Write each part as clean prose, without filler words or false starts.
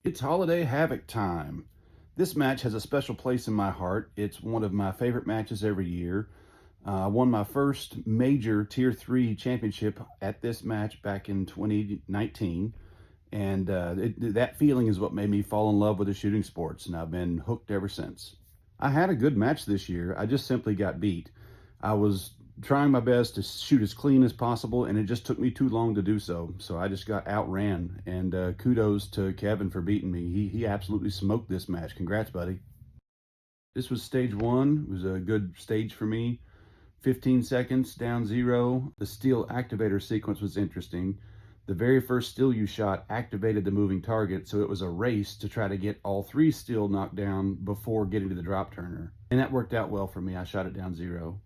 It's holiday Havoc time. This match has a special place in my heart. It's one of my favorite matches every year. I won my first major Tier 3 championship at this match back in 2019. And that feeling is what made me fall in love with the shooting sports, and I've been hooked ever since. I had a good match this year. I just simply got beat. I was trying my best to shoot as clean as possible, and it just took me too long to do so. So I just got outran, and kudos to Kevin for beating me. He absolutely smoked this match. Congrats, buddy. This was stage one. It was a good stage for me. 15 seconds, down 0. The steel activator sequence was interesting. The very first steel you shot activated the moving target, so it was a race to try to get all 3 steel knocked down before getting to the drop turner. And that worked out well for me. I shot it down 0.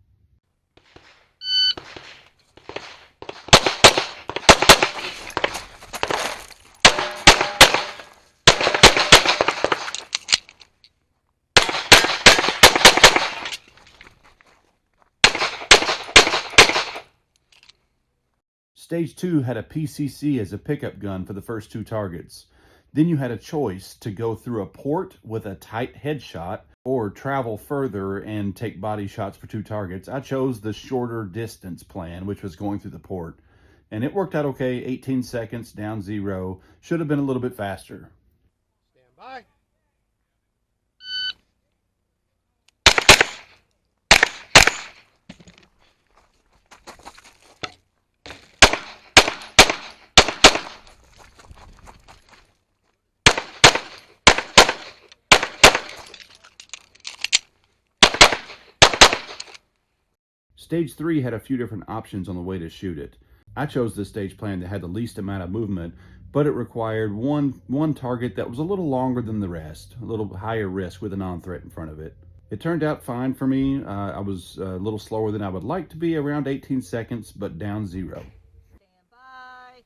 Stage 2 had a PCC as a pickup gun for the first 2 targets. Then you had a choice to go through a port with a tight headshot or travel further and take body shots for 2 targets. I chose the shorter distance plan, which was going through the port. And it worked out okay, 18 seconds, down 0. Should have been a little bit faster. Stand by. Stage 3 had a few different options on the way to shoot it. I chose the stage plan that had the least amount of movement, but it required one target that was a little longer than the rest, a little higher risk with a non-threat in front of it. It turned out fine for me. I was a little slower than I would like to be, around 18 seconds, but down 0. Stand by.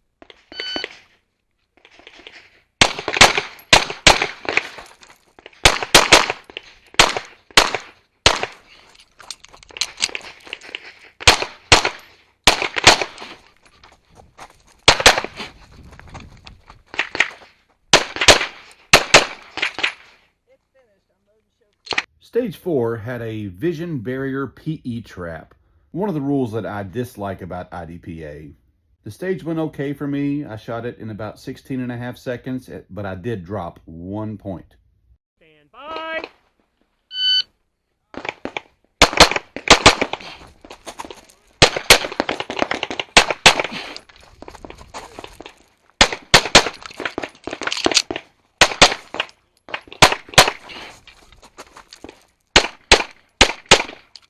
Stage 4 had a vision barrier PE trap, one of the rules that I dislike about IDPA. The stage went okay for me. I shot it in about 16.5 seconds, but I did drop 1 point. Stand by.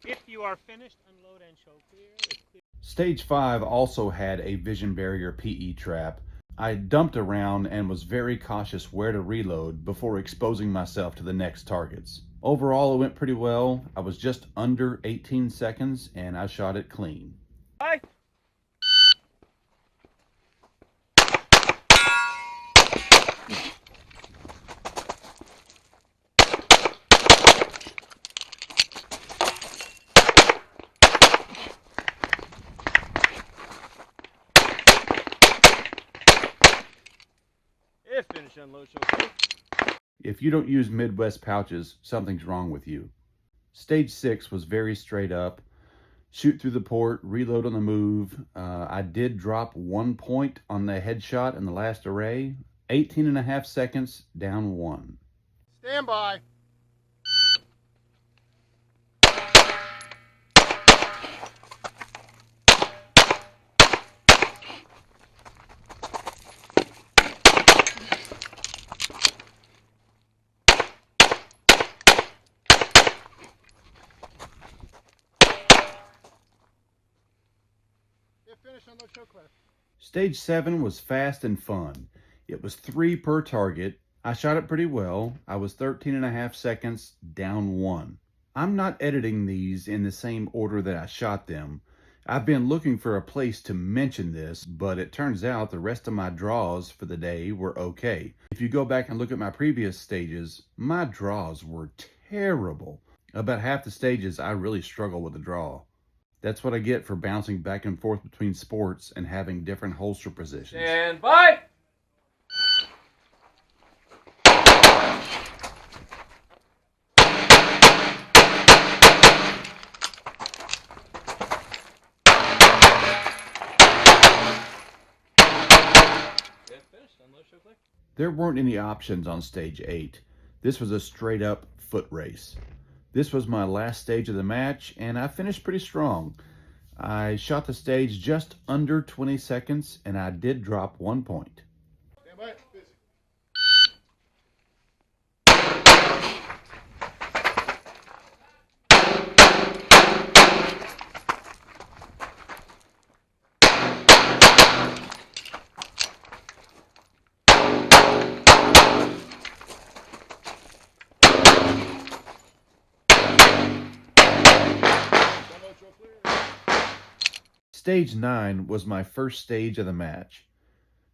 If you are finished, unload and show clear. Stage 5 also had a vision barrier PE trap. I dumped around and was very cautious where to reload before exposing myself to the next targets. Overall, it went pretty well. I was just under 18 seconds and I shot it clean. Bye. If finish, unload, show clear. If you don't use Midwest pouches, something's wrong with you. Stage 6 was very straight up. Shoot through the port, reload on the move. I did drop 1 point on the headshot in the last array. 18.5 seconds, down 1. Stand by. If finish, unload, show clear. Stage 7 was fast and fun. It was 3 per target. I shot it pretty well. I was 13.5 seconds, down 1. I'm not editing these in the same order that I shot them. I've been looking for a place to mention this, but it turns out the rest of my draws for the day were okay. If you go back and look at my previous stages, my draws were terrible. About half the stages, I really struggle with the draw. That's what I get for bouncing back and forth between sports and having different holster positions. Stand by. unload, show clear. There weren't any options on stage 8. This was a straight up foot race. This was my last stage of the match, and I finished pretty strong. I shot the stage just under 20 seconds, and I did drop 1 point. Stand by. Busy. Unload, show clear. Stage 9 was my first stage of the match.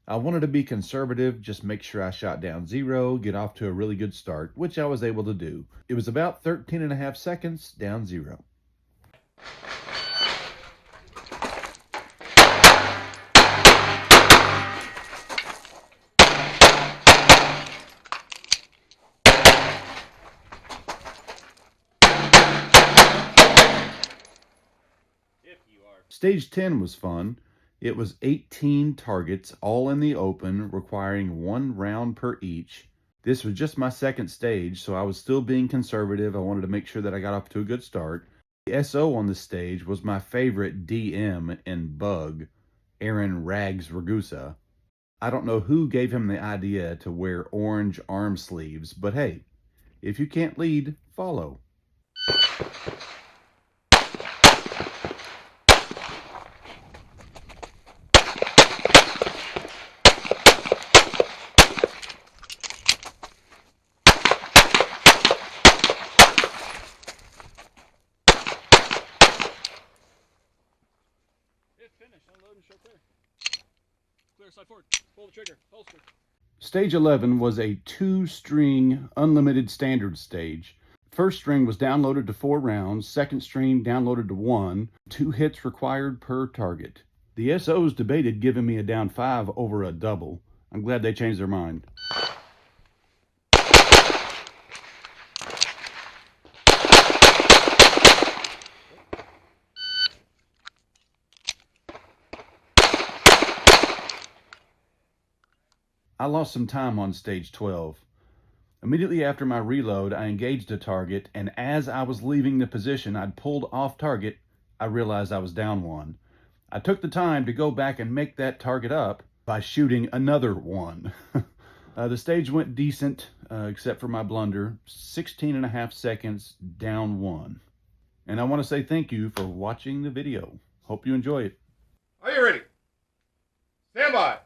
I wanted to be conservative, just make sure I shot down 0, get off to a really good start, which I was able to do. It was about 13 and a half seconds down 0. If you are. Stage 10 was fun. It was 18 targets, all in the open, requiring 1 round per each. This was just my second stage, so I was still being conservative. I wanted to make sure that I got off to a good start. The SO on the stage was my favorite DM in Bug, Aaron Rags Ragusa. I don't know who gave him the idea to wear orange arm sleeves, but hey, if you can't lead, follow. Hit finish. Unload and show clear. Clear, slide forward. Pull the trigger. Holster. Stage 11 was a 2-string unlimited standard stage. First string was downloaded to 4 rounds, second string downloaded to 1, 2 hits required per target. The SOs debated giving me a down 5 over a double. I'm glad they changed their mind. I lost some time on stage 12. Immediately after my reload, I engaged a target, and as I was leaving the position I'd pulled off target, I realized I was down 1. I took the time to go back and make that target up by shooting another 1. The stage went decent, except for my blunder. 16 and a half seconds, down 1. And I want to say thank you for watching the video. Hope you enjoy it. Are you ready? Stand by.